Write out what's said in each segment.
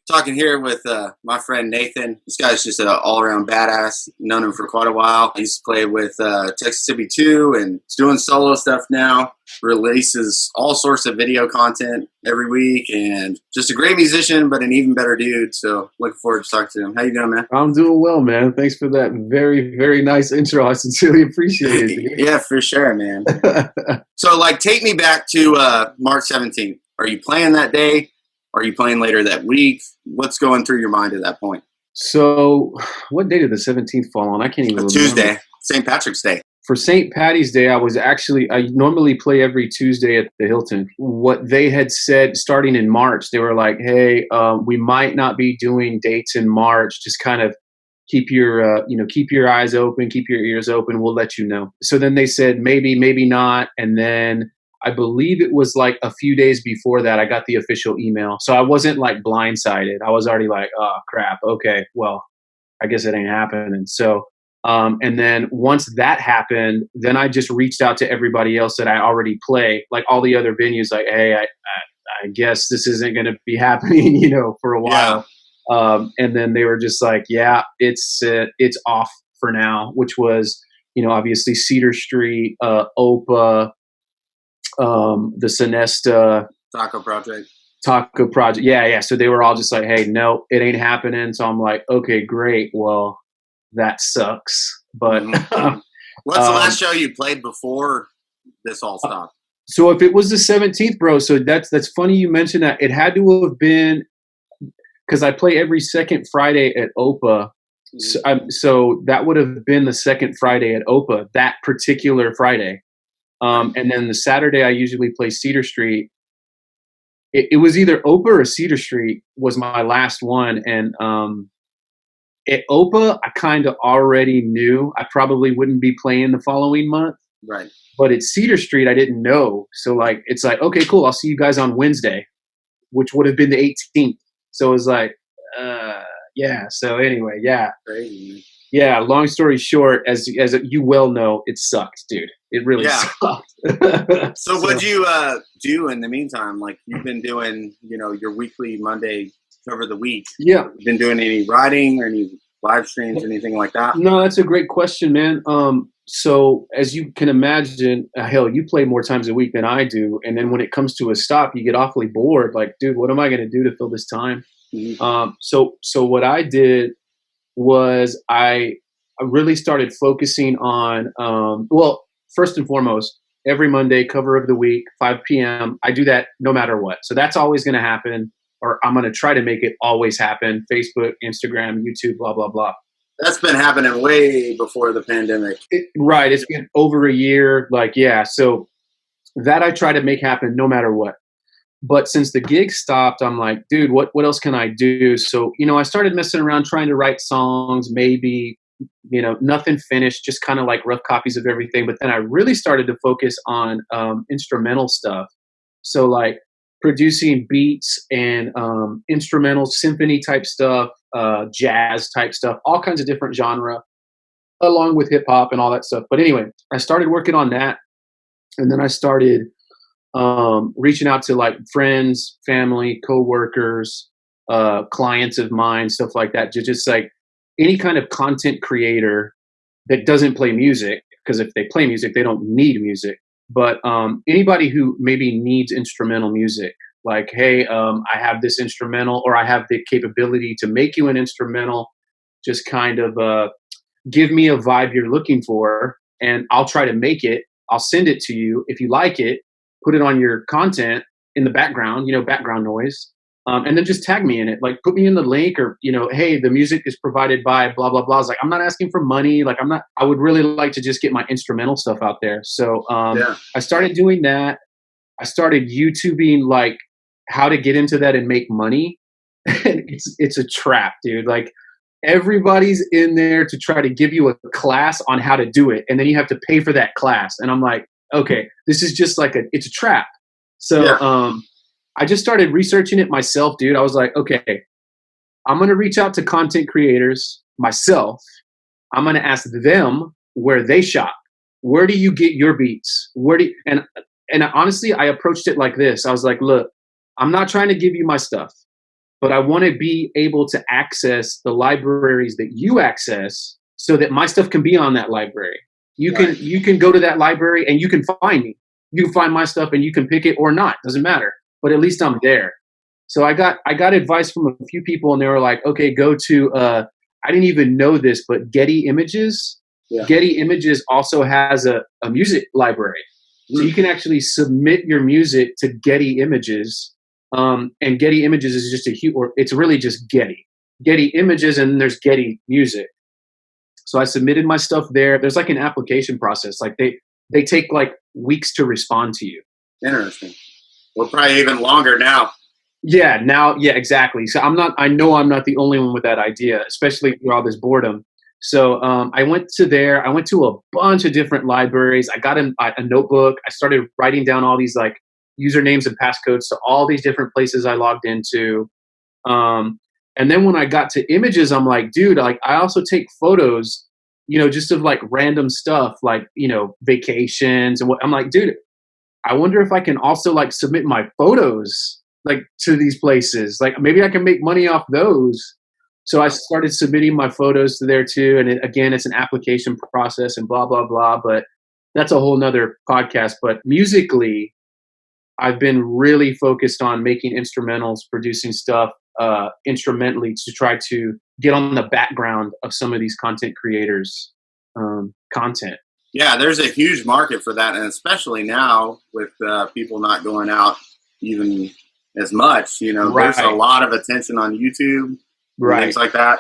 Talking here with my friend Nathan. This guy's just an all-around badass. Known him for quite a while. He used to play with Texas City 2 and he's doing solo stuff now. Releases all sorts of video content every week and just a great musician, but an even better dude. So looking forward to talking to him. How you doing, man? I'm doing well, man. Thanks for that very, very nice intro. I sincerely appreciate it. Yeah, for sure, man. So, take me back to March 17th. Are you playing that day? Are you playing later that week? What's going through your mind at that point? So, what day did the 17th fall on? I can't even remember. Tuesday, St. Patrick's Day. For St. Patty's Day, I normally play every Tuesday at the Hilton. What they had said starting in March, they were like, hey, we might not be doing dates in March. Just kind of keep your eyes open, keep your ears open. We'll let you know. So then they said, maybe, maybe not. And then I believe it was like a few days before that, I got the official email. So I wasn't like blindsided. I was already like, oh crap. Okay. Well, I guess it ain't happening. So, and then once that happened, then I just reached out to everybody else that I already play, like all the other venues, like, hey, I guess this isn't going to be happening, for a while. Yeah. And then they were just like, yeah, it's off for now, which was, obviously Cedar Street, OPA, the Sinesta Taco Project. Yeah. So they were all just like, hey, no, it ain't happening. So I'm like, okay, great. Well, that sucks. But what's the last show you played before this all stopped? So if it was the 17th, bro, so that's funny you mentioned that. It had to have been because I play every second Friday at OPA. So that would have been the second Friday at OPA, that particular Friday. And then the Saturday I usually play Cedar Street. It was either OPA or Cedar Street was my last one. And at OPA, I kind of already knew I probably wouldn't be playing the following month. Right. But at Cedar Street, I didn't know. So it's like, okay, cool. I'll see you guys on Wednesday, which would have been the 18th. So it was like, yeah. So anyway, yeah. Crazy. Yeah, long story short, as you well know, it sucked, dude. It really sucked. So what'd you do in the meantime? Like you've been doing, your weekly Monday cover of the week. Yeah. You been doing any writing or any live streams, anything like that? No, that's a great question, man. So as you can imagine, hell, you play more times a week than I do. And then when it comes to a stop, you get awfully bored. Like, dude, what am I going to do to fill this time? Mm-hmm. So what I did was I really started focusing on, first and foremost, every Monday, cover of the week, 5 p.m. I do that no matter what. So that's always going to happen, or I'm going to try to make it always happen. Facebook, Instagram, YouTube, blah, blah, blah. That's been happening way before the pandemic. Right. It's been over a year. So that I try to make happen no matter what. But since the gig stopped, I'm like, dude, what else can I do? So, I started messing around trying to write songs, maybe, nothing finished, just kind of like rough copies of everything. But then I really started to focus on instrumental stuff. So like producing beats and instrumental symphony type stuff, jazz type stuff, all kinds of different genre, along with hip hop and all that stuff. But anyway, I started working on that. And then I started reaching out to like friends, family, coworkers, clients of mine, stuff like that. Just like any kind of content creator that doesn't play music, because if they play music, they don't need music. But anybody who maybe needs instrumental music, like, hey, I have this instrumental, or I have the capability to make you an instrumental. Just kind of give me a vibe you're looking for, and I'll try to make it. I'll send it to you. If you like it, put it on your content in the background, background noise, and then just tag me in it. Like, put me in the link, or, hey, the music is provided by blah, blah, blah. It's like, I'm not asking for money. Like, I would really like to just get my instrumental stuff out there. So I started doing that. I started YouTubing, like, how to get into that and make money. And it's a trap, dude. Like, everybody's in there to try to give you a class on how to do it. And then you have to pay for that class. And I'm like, okay, this is just like it's a trap. So I just started researching it myself, dude. I was like, okay, I'm going to reach out to content creators myself. I'm going to ask them where they shop. Where do you get your beats? And honestly, I approached it like this. I was like, look, I'm not trying to give you my stuff. but I want to be able to access the libraries that you access so that my stuff can be on that library. You can go to that library and you can find me. You can find my stuff and you can pick it or not. Doesn't matter. But at least I'm there. So I got advice from a few people, and they were like, okay, go to I didn't even know this, but Getty Images. Yeah. Getty Images also has a music library. So you can actually submit your music to Getty Images. And Getty Images is just it's really just Getty Images, and then there's Getty Music. So I submitted my stuff there. There's like an application process. Like they take like weeks to respond to you. Interesting. Well, probably even longer now. Yeah, exactly. So I know I'm not the only one with that idea, especially through all this boredom. So I went to a bunch of different libraries. I got a notebook. I started writing down all these like usernames and passcodes to all these different places I logged into. And then when I got to images, I'm like, dude, like I also take photos, just of like random stuff, like, vacations and what. I'm like, dude, I wonder if I can also like submit my photos like to these places. Like maybe I can make money off those. So I started submitting my photos to there too. And again, it's an application process and blah, blah, blah. But that's a whole nother podcast. But musically, I've been really focused on making instrumentals, producing stuff instrumentally to try to get on the background of some of these content creators' content. Yeah, there's a huge market for that. And especially now with people not going out even as much, there's a lot of attention on YouTube. Right. Things like that.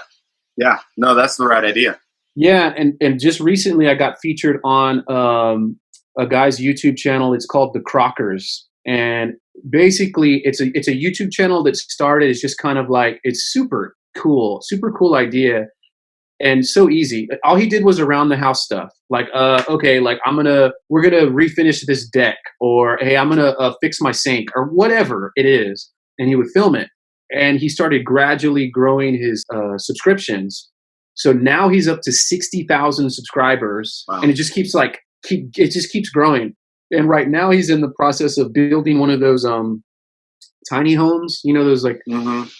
Yeah. No, that's the right idea. Yeah. And just recently I got featured on a guy's YouTube channel. It's called The Crockers. And basically it's a YouTube channel that started. It's just kind of like, it's super cool idea. And so easy. All he did was around the house stuff. Like, okay, like we're going to refinish this deck, or, hey, I'm going to fix my sink, or whatever it is. And he would film it. And he started gradually growing his subscriptions. So now he's up to 60,000 subscribers. Wow. And it just keeps keeps growing. And right now he's in the process of building one of those tiny homes, those like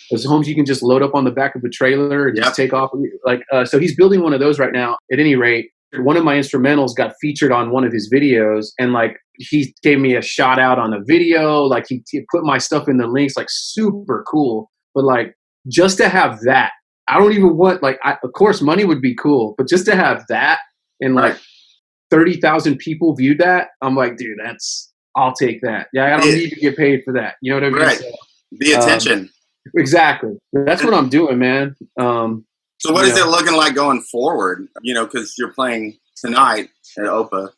those homes you can just load up on the back of the trailer and just take off. Like, so he's building one of those right now. At any rate, one of my instrumentals got featured on one of his videos, and like he gave me a shout out on a video. Like he put my stuff in the links, like super cool. But like just to have that, I don't even want of course money would be cool, but just to have that and like 30,000 people viewed that, I'm like, dude, I'll take that. Yeah, I don't need to get paid for that. You know what I mean? Right. So, the attention. Exactly. That's what I'm doing, man. So what is it looking like going forward? Because you're playing tonight at OPA.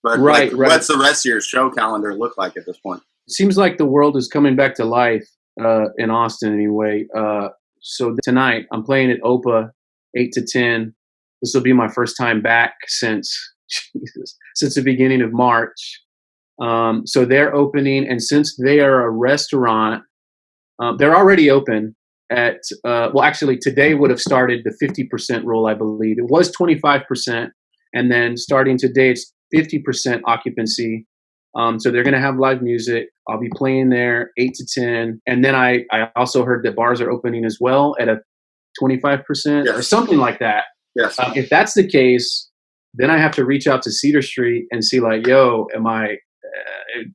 But what's the rest of your show calendar look like at this point? It seems like the world is coming back to life in Austin anyway. So tonight I'm playing at OPA 8 to 10. This will be my first time back since the beginning of March. So they're opening, and since they are a restaurant, they're already open at, actually today would have started the 50% rule, I believe. It was 25%, and then starting today, it's 50% occupancy. So they're going to have live music. I'll be playing there 8 to 10. And then I also heard that bars are opening as well at a 25% or something like that. Yes. If that's the case, then I have to reach out to Cedar Street and see like, yo,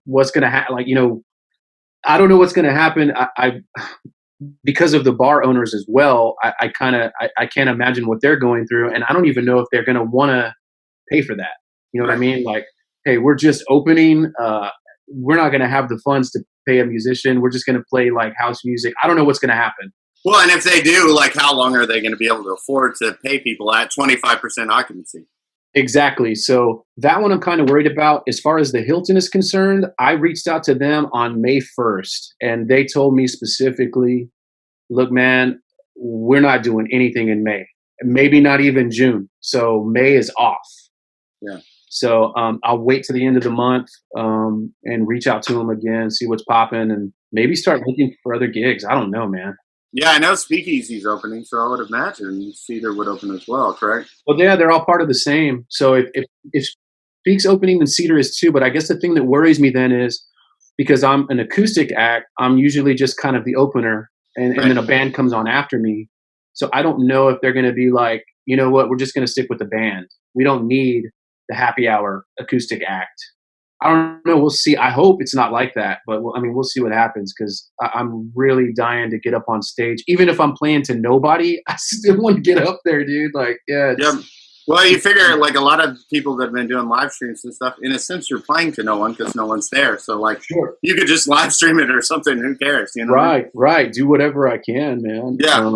what's going to happen? Like, I don't know what's going to happen. I because of the bar owners as well, I can't imagine what they're going through. And I don't even know if they're going to want to pay for that. You know what I mean? Like, hey, we're just opening. We're not going to have the funds to pay a musician. We're just going to play like house music. I don't know what's going to happen. Well, and if they do, like, how long are they going to be able to afford to pay people at 25% occupancy? Exactly. So that one I'm kind of worried about. As far as the Hilton is concerned, I reached out to them on May 1st, and they told me specifically, look, man, we're not doing anything in May, maybe not even June. So May is off. Yeah. So I'll wait to the end of the month and reach out to them again, see what's popping, and maybe start looking for other gigs. I don't know, man. Yeah, I know Speakeasy's opening, so I would imagine Cedar would open as well, correct? Well, yeah, they're all part of the same. So if Speak's opening, then Cedar is too. But I guess the thing that worries me then is because I'm an acoustic act, I'm usually just kind of the opener. and then a band comes on after me. So I don't know if they're going to be like, you know what, we're just going to stick with the band. We don't need the happy hour acoustic act. I don't know. We'll see. I hope it's not like that, but I mean, we'll see what happens because I'm really dying to get up on stage. Even if I'm playing to nobody, I still want to get up there, dude. Like, yeah. Well, you figure like a lot of people that have been doing live streams and stuff, in a sense, you're playing to no one because no one's there. So like, you could just live stream it or something. Who cares? You know? Right. Do whatever I can, man. Yeah.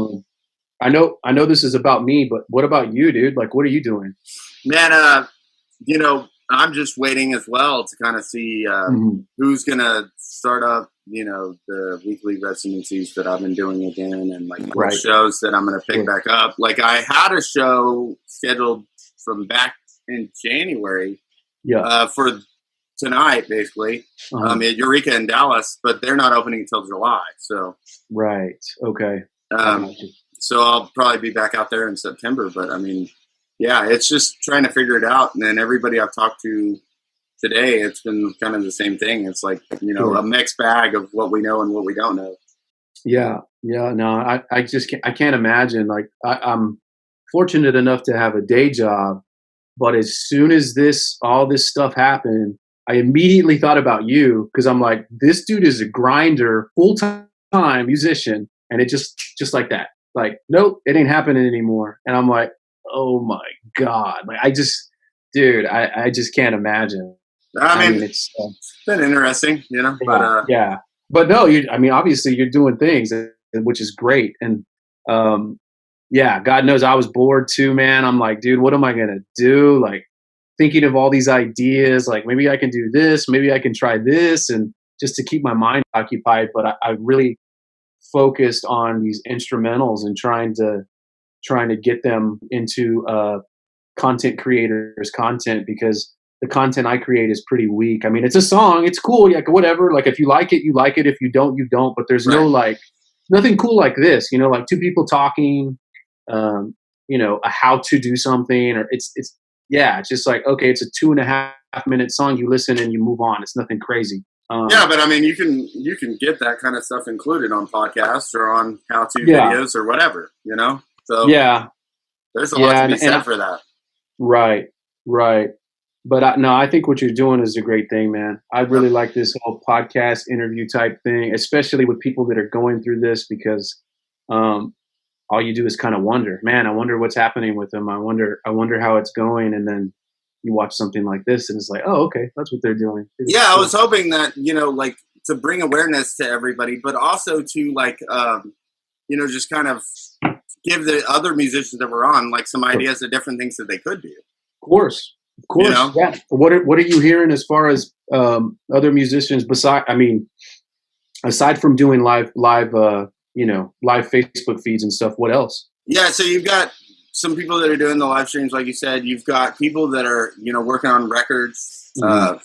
I know this is about me, but what about you, dude? Like, what are you doing? Man, you know, I'm just waiting as well to kind of see who's going to start up, you know, the weekly residencies that I've been doing again and like what shows that I'm going to pick back up. Like I had a show scheduled from back in January for tonight, basically, at Eureka in Dallas, but they're not opening until July. So, Okay. So I'll probably be back out there in September, but I mean, yeah, it's just trying to figure it out. And then everybody I've talked to today, it's been kind of the same thing. It's like, you know, a mixed bag of what we know and what we don't know. Yeah. No, I just can't imagine. Like I'm fortunate enough to have a day job, but as soon as all this stuff happened, I immediately thought about you because I'm like, this dude is a grinder, full-time musician. And it just like that, like, nope, it ain't happening anymore. And I'm like, oh my God. Like I just can't imagine. I mean it's been interesting, you know, but no, obviously you're doing things, which is great. And, God knows I was bored too, man. I'm like, dude, what am I going to do? Like thinking of all these ideas, like maybe I can do this, maybe I can try this, and just to keep my mind occupied. But I really focused on these instrumentals and trying to get them into content creators' content because the content I create is pretty weak. I mean, it's a song, it's cool, like whatever. Like if you like it, you like it. If you don't, you don't. But there's no like nothing cool like this. You know, like two people talking. You know, a how to do something, or it's just like okay, it's a 2.5 minute song. You listen and you move on. It's nothing crazy. But I mean, you can get that kind of stuff included on podcasts or on how-to videos or whatever, you know. So there's a lot to be said for that. Right. But I think what you're doing is a great thing, man. I really like this whole podcast interview type thing, especially with people that are going through this because all you do is kind of wonder, man. I wonder what's happening with them. I wonder how it's going, and then you watch something like this and it's like, oh, okay, that's what they're doing. I was hoping that, you know, like to bring awareness to everybody, but also to like, you know, just kind of give the other musicians that were on like some ideas of different things that they could do. Of course. You know? Yeah. What are you hearing as far as other musicians aside from doing live Facebook feeds and stuff? What else? Yeah. So you've got some people that are doing the live streams, like you said. You've got people that are, you know, working on records,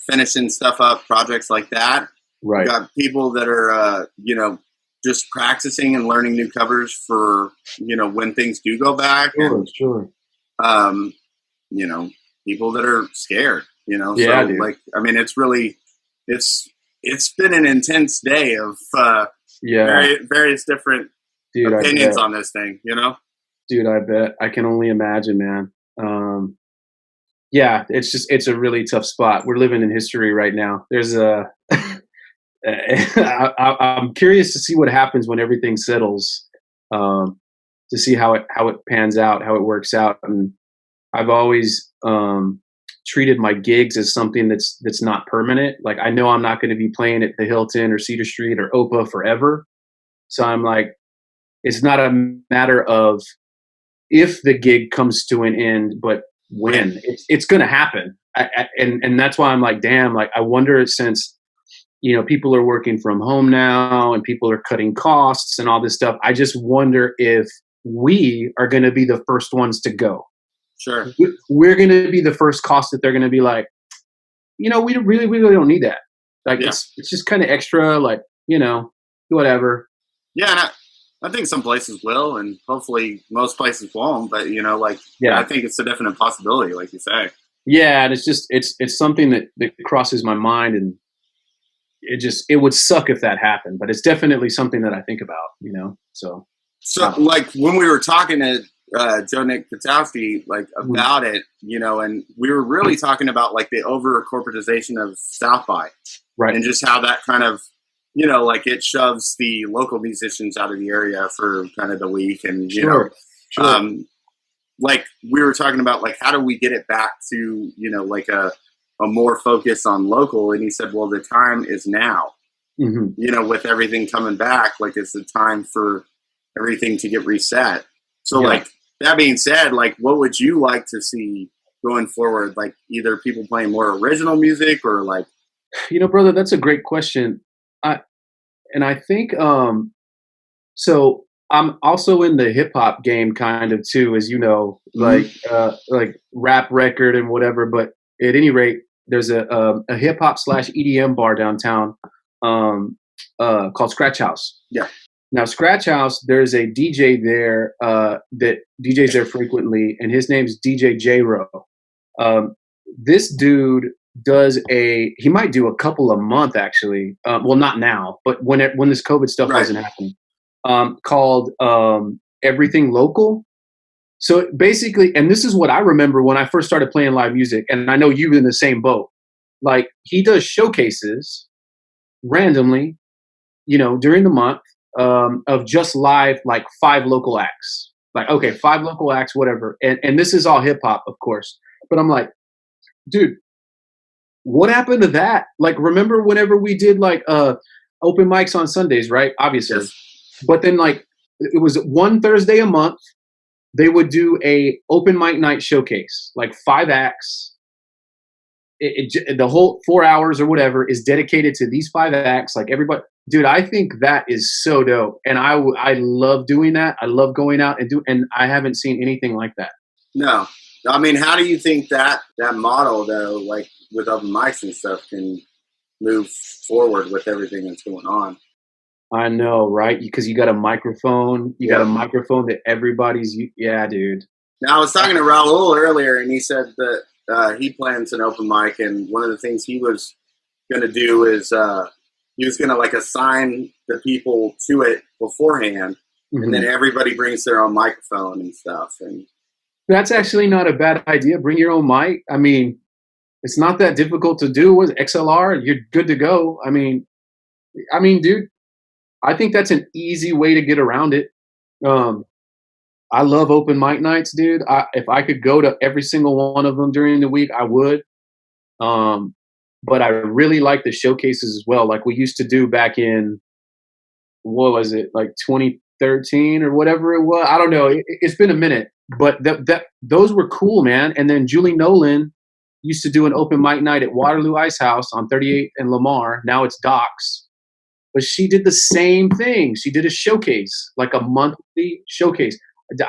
finishing stuff up, projects like that. Right. You've got people that are, you know, just practicing and learning new covers for, you know, when things do go back. Sure. You know, people that are scared, you know. Yeah, so, like, I mean, it's really, it's been an intense day of various different opinions on this thing, you know. Dude, I bet. I can only imagine, man. It's a really tough spot. We're living in history right now. There's I'm curious to see what happens when everything settles, to see how it pans out, how it works out. And I've always treated my gigs as something that's not permanent. Like I know I'm not going to be playing at the Hilton or Cedar Street or Opa forever. So I'm like, it's not a matter of if the gig comes to an end, but when. It's going to happen. And that's why I'm like, damn, like I wonder, since, you know, people are working from home now and people are cutting costs and all this stuff, I just wonder if we are going to be the first ones to go. Sure. We're going to be the first cost that they're going to be like, you know, we really don't need that. Like it's just kind of extra, like, you know, whatever. Yeah. And I think some places will, and hopefully most places won't, but you know, like, I think it's a definite possibility, like you say. Yeah. And it's just, it's something that crosses my mind. And it would suck if that happened, but it's definitely something that I think about, you know. So like when we were talking to Joe Nick Patowski like mhm. about it, you know, and we were really talking about like the over corporatization of South by, Right. and just how that kind of, you know, like it shoves the local musicians out of the area for kind of the week, and you know, Sure. like we were talking about like how do we get it back to, you know, like a more focus on local, and he said, well, the time is now, Hmm. you know, with everything coming back, like it's the time for everything to get reset. So Yeah. like that being said, like what would you like to see going forward? Like either people playing more original music or like, You know, brother, that's a great question. I and I think so I'm also in the hip hop game kind of too, as you know, mm-hmm. like rap record and whatever. But at any rate, there's a hip hop slash EDM bar downtown called Scratch House. Yeah. Now, Scratch House, there's a DJ there that DJs there frequently, and his name's DJ J-Ro. This dude he might do a couple a month actually. Well, not now, but when this COVID stuff Right. wasn't happening, called Everything Local. So basically, and this is what I remember when I first started playing live music, and I know you were in the same boat. Like he does showcases randomly, you know, during the month of just live, like 5 local acts. Like, okay, 5 local acts, whatever. And this is all hip hop, of course. But I'm like, dude, what happened to that? Like, remember whenever we did like open mics on Sundays, right? Obviously. Yes. But then like it was one Thursday a month, they would do a open mic night showcase, like 5 acts. The whole 4 hours or whatever is dedicated to these 5 acts. Like everybody, dude, I think that is so dope, and I love doing that. I love going out and I haven't seen anything like that. No. I mean, how do you think that model though, like with open mics and stuff, can move forward with everything that's going on? I know, right? Because you got a microphone. You got a Yep. microphone that yeah, dude. Now I was talking to Raul earlier, and he said that he plans an open mic, and one of the things he was going to do is he was going to like assign the people to it beforehand, and then Hmm. everybody brings their own microphone and stuff. And That's actually not a bad idea. Bring your own mic. I mean, it's not that difficult to do with XLR. You're good to go. Dude, I think that's an easy way to get around it. Um, I love open mic nights, dude. If I could go to every single one of them during the week, I would. Um, but I really like the showcases as well. Like we used to do back in, what was it, like 2013 or whatever it was. I don't know. It's been a minute, but those were cool, man. And then Julie Nolan used to do an open mic night at Waterloo Ice House on 38th and Lamar. Now it's Docks. But she did the same thing. She did a showcase, like a monthly showcase.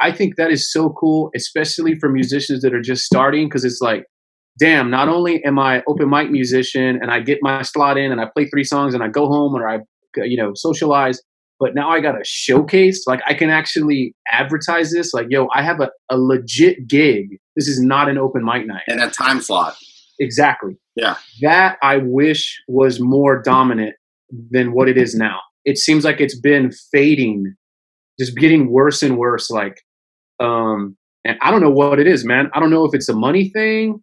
I think that is so cool, especially for musicians that are just starting, because it's like, damn, not only am I open mic musician and I get my slot in and I play 3 songs and I go home or I, socialize, but now I got a showcase. Like I can actually advertise this. Like, yo, I have a legit gig. This is not an open mic night. a time slot. Exactly. Yeah. That I wish was more dominant than what it is now. It seems like it's been fading, just getting worse and worse. Like, and I don't know what it is, man. I don't know if it's a money thing.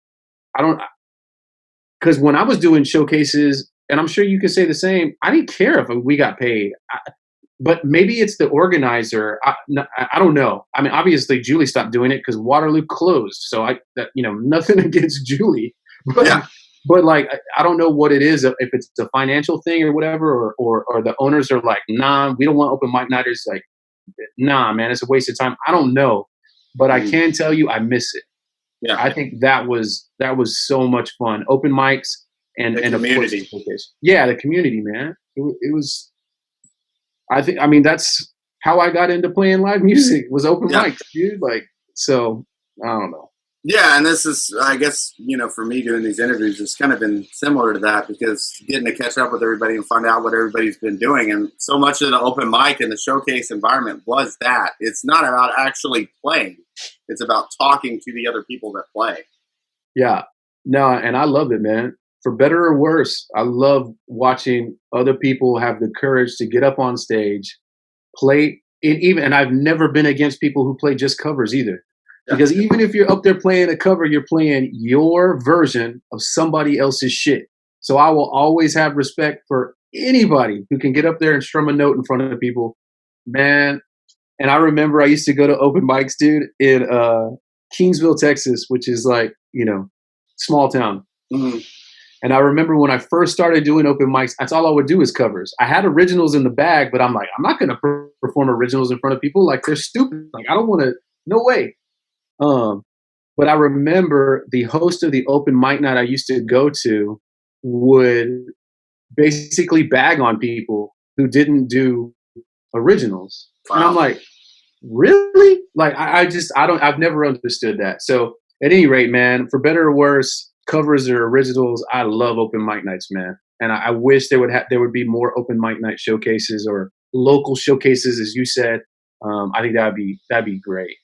Because when I was doing showcases, and I'm sure you can say the same, I didn't care if we got paid. But maybe it's the organizer. I don't know. I mean, obviously Julie stopped doing it because Waterloo closed. So nothing against Julie, but Yeah. but like I don't know what it is. If it's a financial thing or whatever, or the owners are like, nah, we don't want open mic nighters. Like, nah, man, it's a waste of time. I don't know, but I can tell you, I miss it. Yeah. I think that was so much fun. Open mics and The and community. of course, yeah, the community, man. It was. I mean, that's how I got into playing live music was open Yeah. mics, dude. Like, so I don't know. Yeah, and this is, I guess, for me doing these interviews, it's kind of been similar to that, because getting to catch up with everybody and find out what everybody's been doing. And so much of the open mic and the showcase environment was that. It's not about actually playing. It's about talking to the other people that play. Yeah, no, and I love it, man. for better or worse, I love watching other people have the courage to get up on stage, play it even, and I've never been against people who play just covers either. Yeah. Because even if you're up there playing a cover, you're playing your version of somebody else's shit. So I will always have respect for anybody who can get up there and strum a note in front of people, man. And I remember I used to go to open mics, dude, in Kingsville, Texas, which is like, small town. Mm-hmm. And I remember when I first started doing open mics, that's all I would do is covers. I had originals in the bag, but I'm like, I'm not going to perform originals in front of people. Like, they're stupid. Like, I don't want to, no way. But I remember the host of the open mic night I used to go to would basically bag on people who didn't do originals. Wow. And I'm like, really? Like, I've never understood that. So at any rate, man, for better or worse, covers or originals, I love open mic nights, man. And I wish there would be more open mic night showcases or local showcases, as you said. I think that'd be great.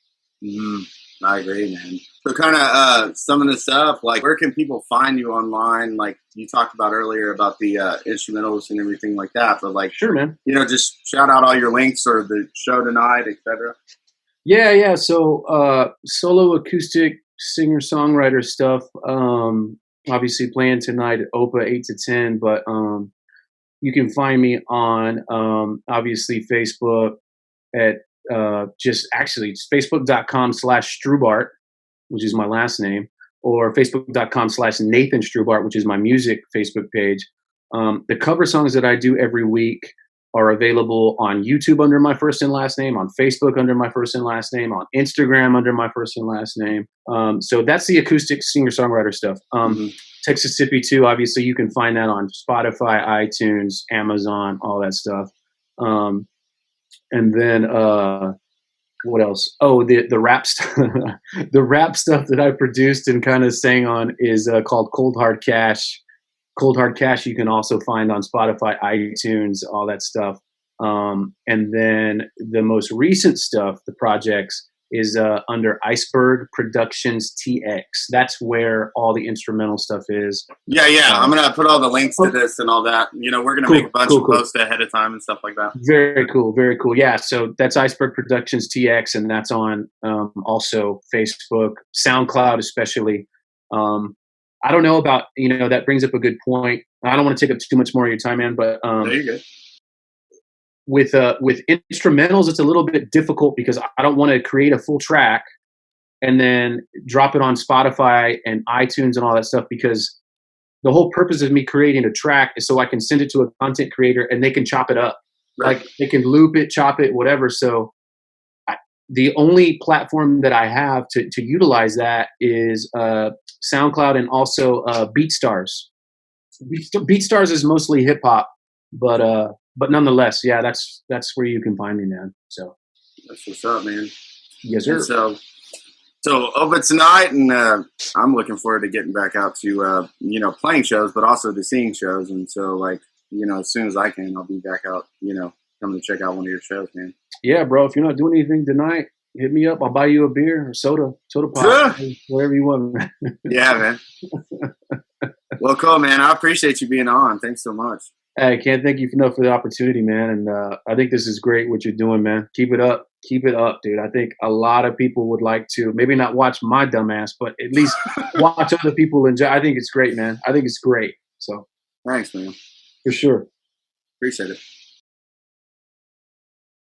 Mm-hmm. I agree, man. So kind of some of the stuff, like where can people find you online? Like you talked about earlier about the instrumentals and everything like that, but like, sure, man. Just shout out all your links or the show tonight, etc. Yeah. So solo acoustic singer-songwriter stuff. Obviously playing tonight at OPA 8 to 10, but you can find me on obviously Facebook at it's facebook.com/Strubhart, which is my last name, or facebook.com/Nathan Strubhart, which is my music Facebook page. The cover songs that I do every week are available on YouTube under my first and last name, on Facebook under my first and last name, on Instagram under my first and last name. So that's the acoustic singer-songwriter stuff. Texasissippi 2, obviously you can find that on Spotify, iTunes, Amazon, all that stuff. And then what else? Oh, the rap the rap stuff that I produced and kind of sang on is called Cold Hard Cash. Cold Hard Cash you can also find on Spotify, iTunes, all that stuff. And then the most recent stuff, the projects, is under Iceberg Productions TX. That's where all the instrumental stuff is. Yeah. I'm going to put all the links to this and all that. We're going to make a bunch of posts ahead of time and stuff like that. Very cool. Yeah, so that's Iceberg Productions TX, and that's on also Facebook, SoundCloud especially. I don't know about, that brings up a good point. I don't want to take up too much more of your time, man, but there you go. With instrumentals, it's a little bit difficult because I don't want to create a full track and then drop it on Spotify and iTunes and all that stuff, because the whole purpose of me creating a track is so I can send it to a content creator and they can chop it up. Right. Like they can loop it, chop it, whatever. So the only platform that I have to utilize that is SoundCloud and also BeatStars. BeatStars is mostly hip hop, but nonetheless, yeah, that's where you can find me, man. So that's what's up, man. Yes, sir. And so open tonight, and I'm looking forward to getting back out to playing shows, but also the singing shows. And so, like, as soon as I can, I'll be back out. Coming to check out one of your shows, man. Yeah, bro. If you're not doing anything tonight, hit me up. I'll buy you a beer or soda pop, whatever you want. Yeah, man. Well, cool, man. I appreciate you being on. Thanks so much. I can't thank you enough for the opportunity, man. And I think this is great what you're doing, man. Keep it up. Keep it up, dude. I think a lot of people would like to maybe not watch my dumbass, but at least watch other people enjoy. I think it's great, man. I think it's great. So thanks, man. For sure. Appreciate it.